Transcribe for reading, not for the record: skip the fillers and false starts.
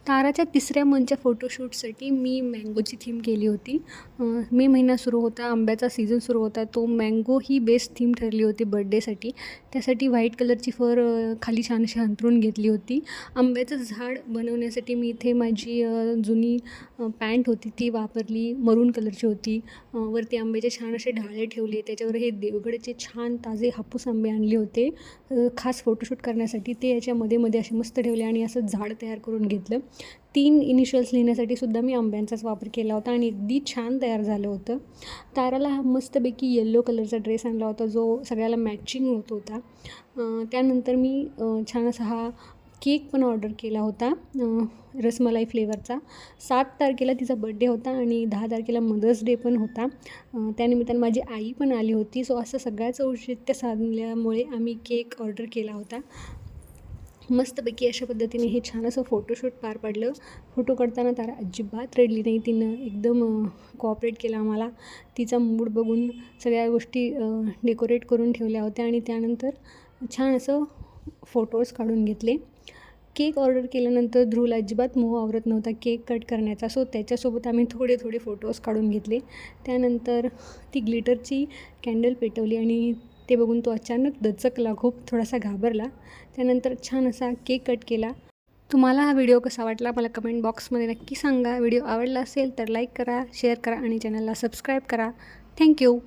ताराच्या तिसऱ्या मंथच्या फोटोशूटसाठी मी मँगोची थीम केली होती. मे महिना सुरू होता, आंब्याचा सीझन सुरू होता. तो मँगो ही बेस्ट थीम ठरली होती बर्थडेसाठी. त्यासाठी व्हाईट कलरची फर खाली छान अशी अंथरून घेतली होती. आंब्याचं झाड बनवण्यासाठी मी इथे माझी जुनी पॅन्ट होती ती वापरली, मरून कलरची होती. वरती आंब्याचे छान असे ढाळे ठेवले. त्याच्यावर हे देवगडचे छान ताजे हापूस आंबे आणले होते खास फोटोशूट करण्यासाठी. ते याच्या मध्ये असे मस्त ठेवले आणि असं झाड तयार करून घेतलं. 3 इनिशियल्स लिहिण्यासाठी सुद्धा मी आंब्यांचाच वापर केला होता आणि अगदी छान तयार झालं होतं. ताराला हा मस्तपैकी येल्लो कलरचा ड्रेस आणला होता जो सगळ्याला मॅचिंग होत होता. त्यानंतर मी छान असा हा केक पण ऑर्डर केला होता रसमलाई फ्लेवरचा. 7 तारखेला तिचा बड्डे होता आणि 10 तारखेला मदर्स डे पण होता. त्यानिमित्तानं माझी आई पण आली होती. सो असं सगळ्याचं औचित्य साधल्यामुळे आम्ही केक ऑर्डर केला होता. मस्तपैकी अशा पद्धतीने हे छान असं फोटोशूट पार पडलं. फोटो काढताना तारा अजिबात रडली नाही. तिनं एकदम कोऑपरेट केला आम्हाला. तिचा मूड बघून सगळ्या गोष्टी डेकोरेट करून ठेवल्या होत्या आणि त्यानंतर छान असं फोटोज काढून घेतले. केक ऑर्डर केल्यानंतर ध्रुवला अजिबात मोह आवरत नव्हता केक कट करण्याचा. सो त्याच्यासोबत आम्ही थोडे फोटोज काढून घेतले. त्यानंतर ती ग्लिटरची कॅन्डल पेटवली आणि ते बघून तो अचानक दचकला, खूप थोडासा घाबरला. त्यानंतर छान असा केक कट केला. तुम्हाला हा व्हिडिओ कसा वाटला मला कमेंट बॉक्समध्ये नक्की सांगा. व्हिडिओ आवडला असेल तर लाईक करा, शेअर करा आणि चॅनलला सबस्क्राईब करा. थँक्यू.